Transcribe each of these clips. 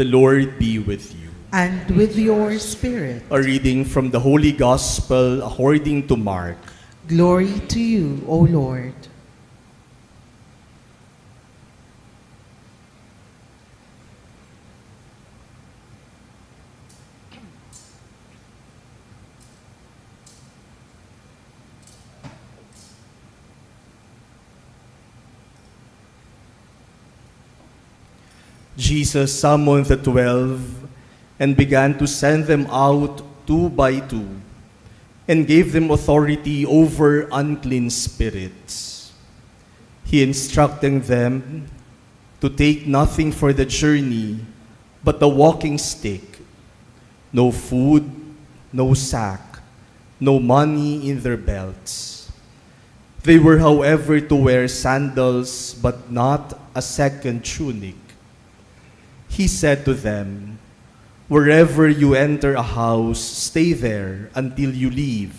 The Lord be with you. And with your spirit. A reading from the Holy Gospel according to Mark. Glory to you, O Lord. Jesus summoned the 12 and began to send them out two by two and gave them authority over unclean spirits. He instructed them to take nothing for the journey but a walking stick, no food, no sack, no money in their belts. They were, however, to wear sandals but not a second tunic. He said to them, "Wherever you enter a house, stay there until you leave.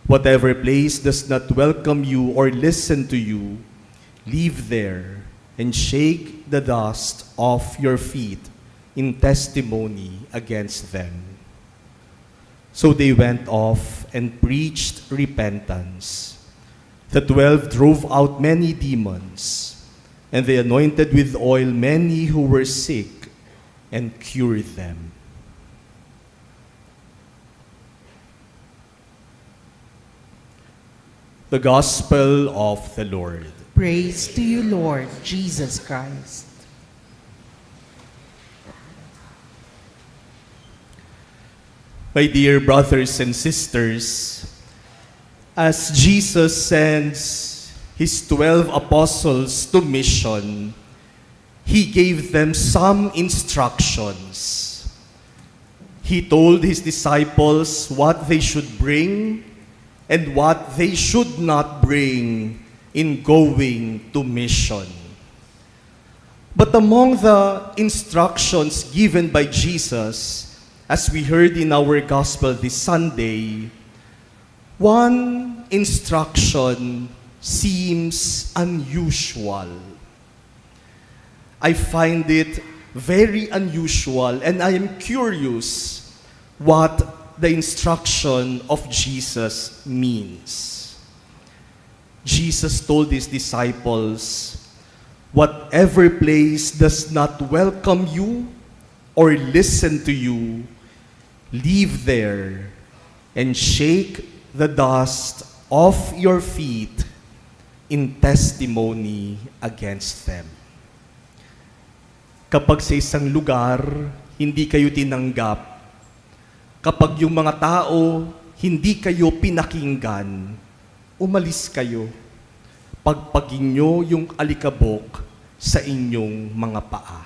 Whatever place does not welcome you or listen to you, leave there and shake the dust off your feet in testimony against them." So they went off and preached repentance. The 12 drove out many demons, and they anointed with oil many who were sick and cured them. The Gospel of the Lord. Praise to you, Lord Jesus Christ. My dear brothers and sisters, as Jesus sends His 12 apostles to mission, He gave them some instructions. He told His disciples what they should bring and what they should not bring in going to mission. But among the instructions given by Jesus, as we heard in our gospel this Sunday, one instruction seems unusual. I find it very unusual, and I am curious what the instruction of Jesus means. Jesus told His disciples, "Whatever place does not welcome you or listen to you, leave there and shake the dust off your feet in testimony against them." Kapag sa isang lugar, hindi kayo tinanggap, kapag yung mga tao, hindi kayo pinakinggan, umalis kayo. Pagpagin nyo yung alikabok sa inyong mga paa.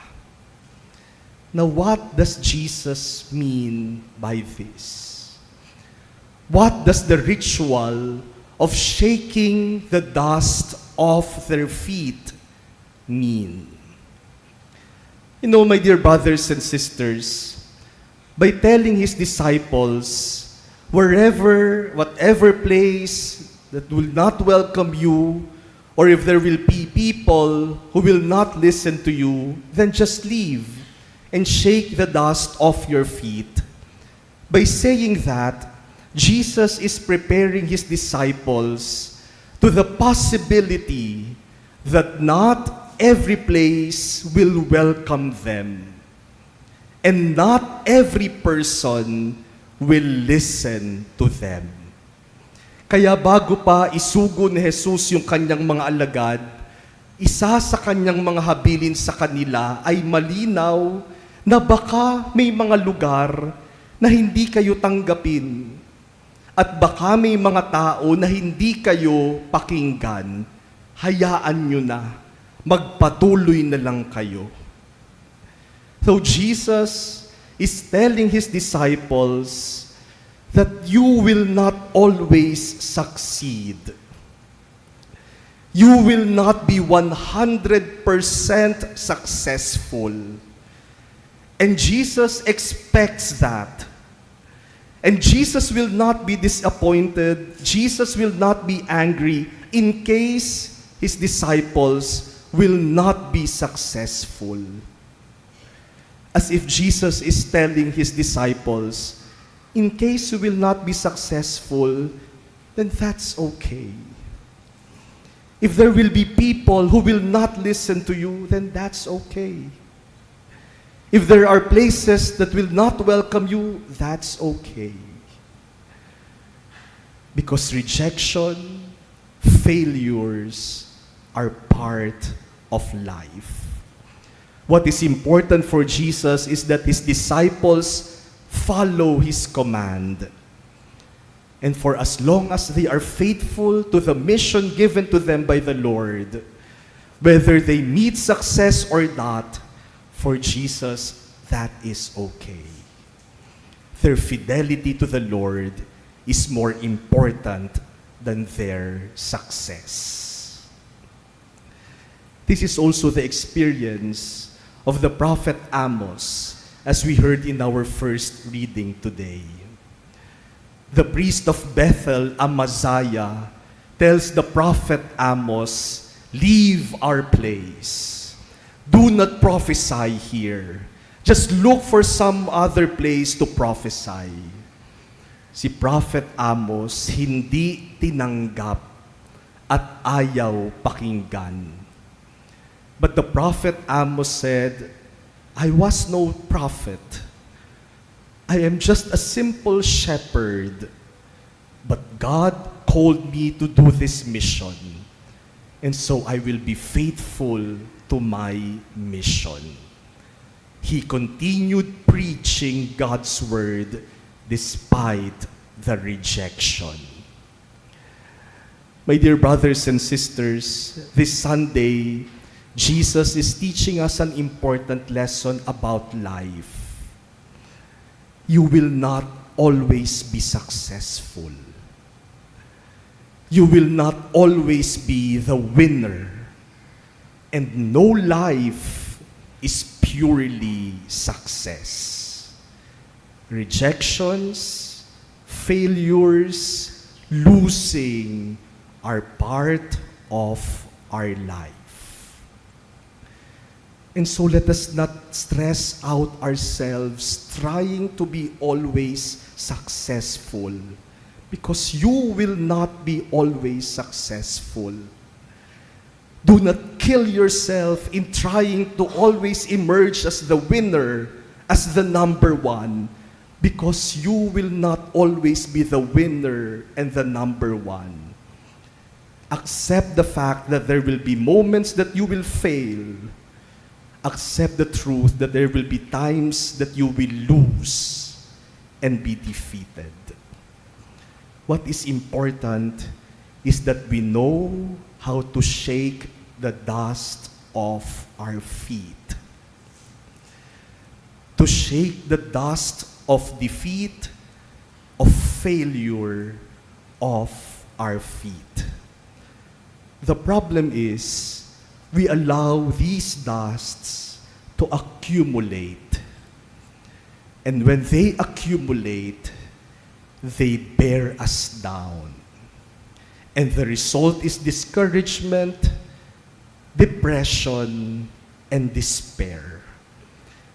Now, what does Jesus mean by this? What does the ritual of shaking the dust off their feet mean? You know, my dear brothers and sisters, by telling His disciples, whatever place that will not welcome you, or if there will be people who will not listen to you, then just leave and shake the dust off your feet. By saying that, Jesus is preparing His disciples to the possibility that not every place will welcome them, and not every person will listen to them. Kaya bago pa isugo ni Jesus yung kanyang mga alagad, isa sa kanyang mga habilin sa kanila ay malinaw na baka may mga lugar na hindi kayo tanggapin. At baka may mga tao na hindi kayo pakinggan, hayaan nyo na, magpatuloy na lang kayo. So Jesus is telling His disciples that you will not always succeed. You will not be 100% successful. And Jesus expects that. And Jesus will not be disappointed. Jesus will not be angry in case His disciples will not be successful. As if Jesus is telling his disciples, in case you will not be successful, then that's okay. If there will be people who will not listen to you, then that's okay. If there are places that will not welcome you, that's okay. Because rejection, failures are part of life. What is important for Jesus is that his disciples follow his command. And for as long as they are faithful to the mission given to them by the Lord, whether they meet success or not, for Jesus, that is okay. Their fidelity to the Lord is more important than their success. This is also the experience of the prophet Amos, as we heard in our first reading today. The priest of Bethel, Amaziah, tells the prophet Amos, "Leave our place. Do not prophesy here. Just look for some other place to prophesy." Si Prophet Amos hindi tinanggap at ayaw pakinggan. But the prophet Amos said, "I was no prophet. I am just a simple shepherd. But God called me to do this mission. And so I will be faithful to my mission." He continued preaching God's word despite the rejection. My dear brothers and sisters, this Sunday, Jesus is teaching us an important lesson about life. You will not always be successful. You will not always be the winner. And no life is purely success. Rejections, failures, losing are part of our life. And so let us not stress out ourselves trying to be always successful, because you will not be always successful. Do not kill yourself in trying to always emerge as the winner, as the number one, because you will not always be the winner and the number one. Accept the fact that there will be moments that you will fail. Accept the truth that there will be times that you will lose and be defeated. What is important is that we know how to shake the dust off our feet. To shake the dust of defeat, of failure off our feet. The problem is, we allow these dusts to accumulate. And when they accumulate, they bear us down. And the result is discouragement, depression, and despair.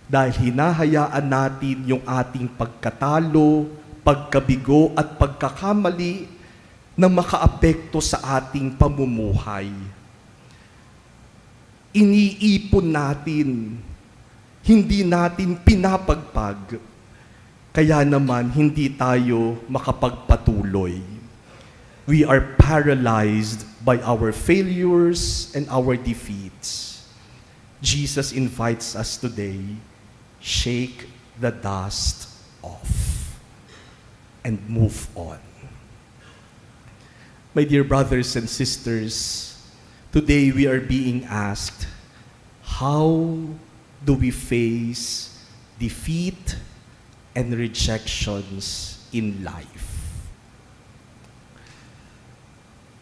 Dahil hinahayaan natin yung ating pagkatalo, pagkabigo, at pagkakamali na makaapekto sa ating pamumuhay. Iniipon natin, hindi natin pinapagpag, kaya naman hindi tayo makapagpatuloy. We are paralyzed by our failures and our defeats. Jesus invites us today, shake the dust off and move on. My dear brothers and sisters, today we are being asked, how do we face defeat and rejections in life?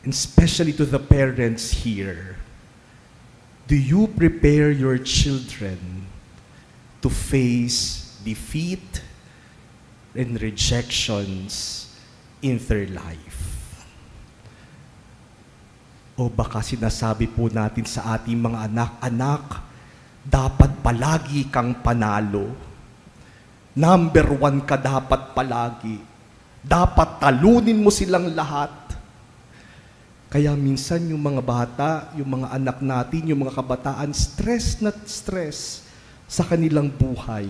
And especially to the parents here, do you prepare your children to face defeat and rejections in their life? O baka sinasabi po natin sa ating mga anak, dapat palagi kang panalo. Number 1 ka dapat palagi. Dapat talunin mo silang lahat. Kaya minsan yung mga bata, yung mga anak natin, yung mga kabataan, stress na stress sa kanilang buhay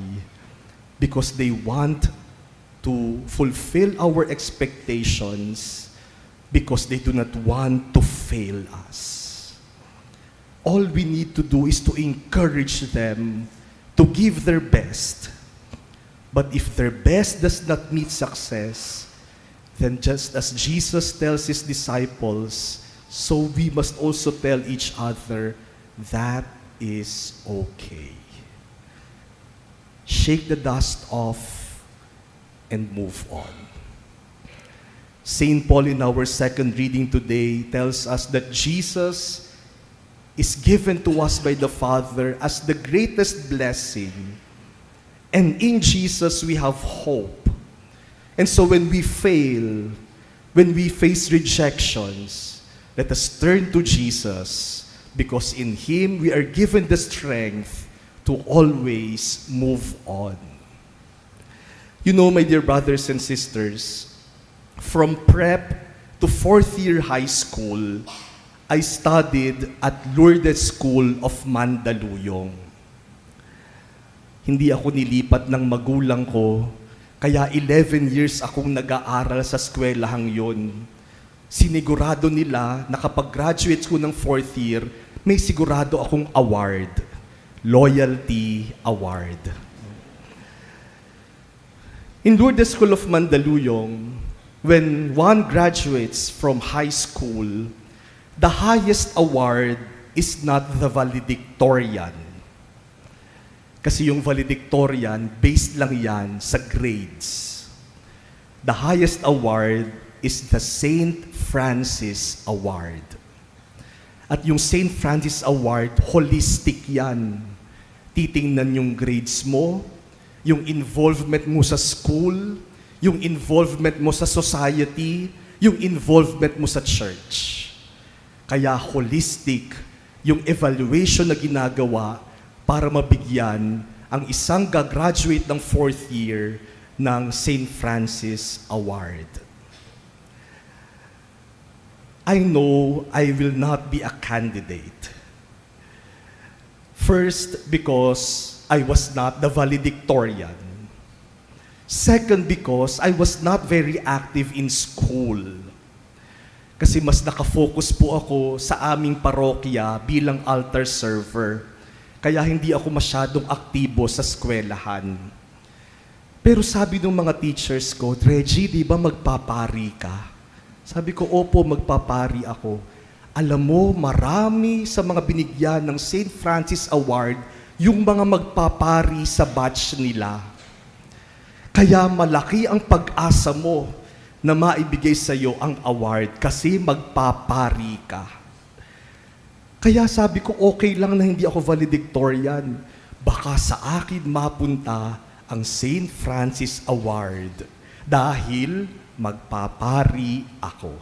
because they want to fulfill our expectations because they do not want to fail us. All we need to do is to encourage them to give their best. But if their best does not meet success, then just as Jesus tells his disciples, so we must also tell each other, that is okay. Shake the dust off and move on. St. Paul in our second reading today tells us that Jesus is given to us by the Father as the greatest blessing. And in Jesus we have hope. And so when we fail, when we face rejections, let us turn to Jesus because in Him we are given the strength to always move on. You know, my dear brothers and sisters, from prep to 4th year high school, I studied at Lourdes School of Mandaluyong. Hindi ako nilipat ng magulang ko, kaya 11 years akong nag-aaral sa eskwelahang yon. Sinigurado nila na kapag graduate ko ng 4th year, may sigurado akong award, Loyalty Award. In Lourdes School of Mandaluyong, when one graduates from high school, the highest award is not the valedictorian. Kasi yung valedictorian, based lang yan sa grades. The highest award is the St. Francis Award. At yung St. Francis Award, holistic yan. Titingnan yung grades mo, yung involvement mo sa school, yung involvement mo sa society, yung involvement mo sa church. Kaya holistic yung evaluation na ginagawa para mabigyan ang isang gagraduate ng 4th year ng St. Francis Award. I know I will not be a candidate. First, because I was not the valedictorian. Second, because I was not very active in school. Kasi mas nakafocus po ako sa aming parokya bilang altar server. Kaya hindi ako masyadong aktibo sa eskwelahan. Pero sabi ng mga teachers ko, Reggie, di ba magpapari ka? Sabi ko, opo, magpapari ako. Alam mo, marami sa mga binigyan ng St. Francis Award yung mga magpapari sa batch nila. Kaya malaki ang pag-asa mo na maibigay sa iyo ang award kasi magpapari ka. Kaya sabi ko, okay lang na hindi ako valedictorian. Baka sa akin mapunta ang St. Francis Award dahil magpapari ako.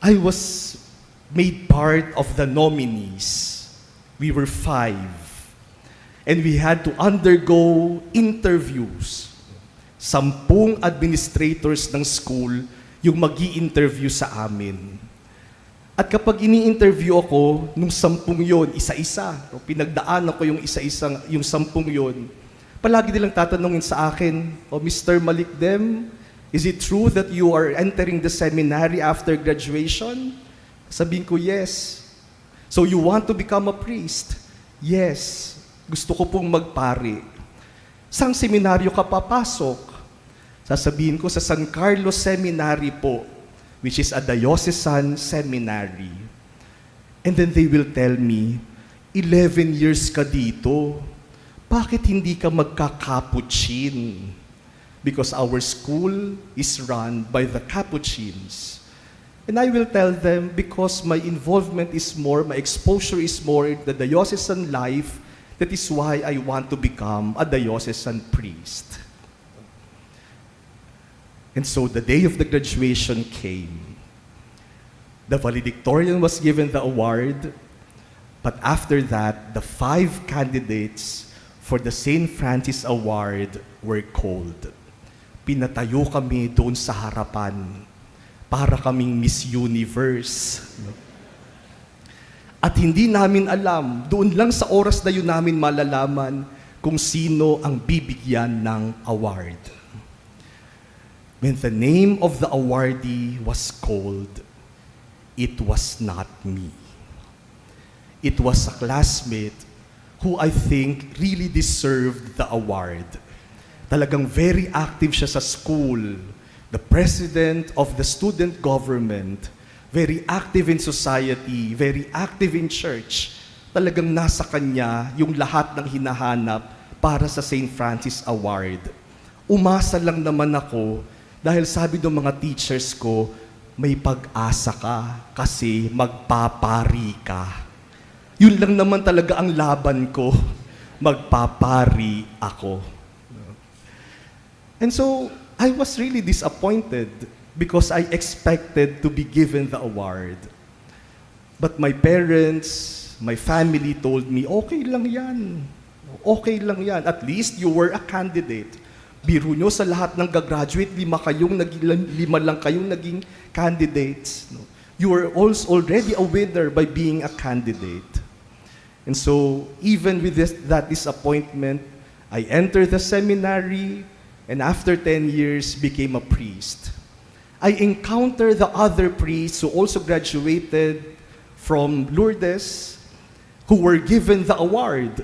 I was made part of the nominees. We were 5. And we had to undergo interviews. 10 administrators ng school yung magi-interview sa amin. At kapag ini-interview ako, nung 10 yon, isa-isa, o pinagdaanan ko yung isa-isa, yung 10 yon, palagi nilang tatanungin sa akin, Mr. Malikdem, is it true that you are entering the seminary after graduation? Sabihin ko, yes. So you want to become a priest? Yes. Gusto ko pong magpari. Saan seminaryo ka papasok? Sasabihin ko sa San Carlos Seminary po, which is a diocesan seminary. And then they will tell me, 11 years ka dito, bakit hindi ka magka-Capuchin? Because our school is run by the Capuchins. And I will tell them, because my involvement is more, my exposure is more in the diocesan life, that is why I want to become a diocesan priest. And so the day of the graduation came. The valedictorian was given the award, But after that, the 5 candidates for the St. Francis Award were called. Pinatayo kami doon sa harapan para kaming Miss Universe. At hindi namin alam, doon lang sa oras na yun namin malalaman kung sino ang bibigyan ng award. When the name of the awardee was called, it was not me. It was a classmate who I think really deserved the award. Talagang very active siya sa school, the president of the student government, very active in society, very active in church. Talagang nasa kanya yung lahat ng hinahanap para sa St. Francis Award. Umasa lang naman ako dahil sabi ng mga teachers ko, may pag-asa ka kasi magpapari ka. Yun lang naman talaga ang laban ko, magpapari ako. And so, I was really disappointed because I expected to be given the award. But my parents, my family told me, okay lang yan. Okay lang yan. At least you were a candidate. Biro nyo sa lahat ng gagraduate, 5 lang kayong naging candidates. No? You were also already a winner by being a candidate. And so, even with that disappointment, I entered the seminary and after 10 years became a priest. I encountered the other priests who also graduated from Lourdes who were given the award.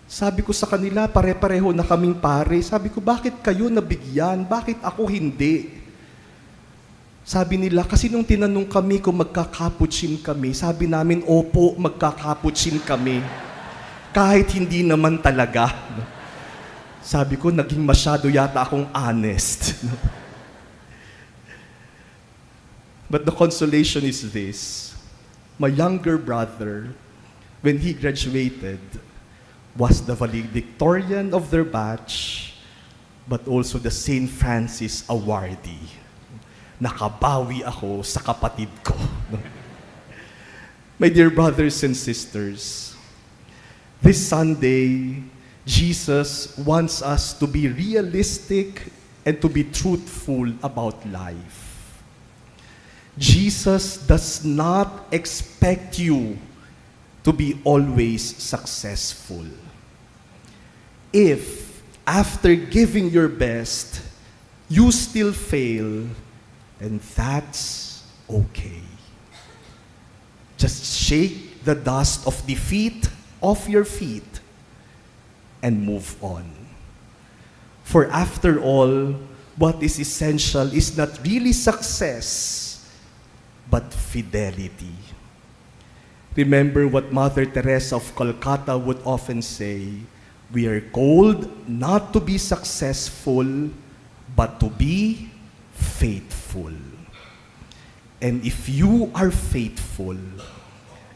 Sabi ko sa kanila, pare-pareho na kaming pare. Sabi ko, bakit kayo nabigyan? Bakit ako hindi? Sabi nila, kasi nung tinanong kami kung magkakapuchin kami, sabi namin, opo, magkakapuchin kami. Kahit hindi naman talaga. Sabi ko, naging masyado yata akong honest. But the consolation is this. My younger brother, when he graduated, was the valedictorian of their batch, but also the St. Francis awardee. Nakabawi ako sa kapatid ko. My dear brothers and sisters, this Sunday, Jesus wants us to be realistic and to be truthful about life. Jesus does not expect you to be always successful. If, after giving your best, you still fail, then that's okay. Just shake the dust of defeat off your feet and move on. For after all, what is essential is not really success, but fidelity. Remember what Mother Teresa of Calcutta would often say, we are called not to be successful, but to be faithful. And if you are faithful,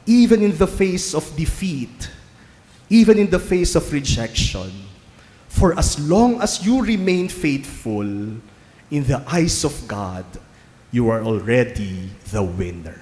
even in the face of defeat, even in the face of rejection, for as long as you remain faithful, in the eyes of God, you are already the winner.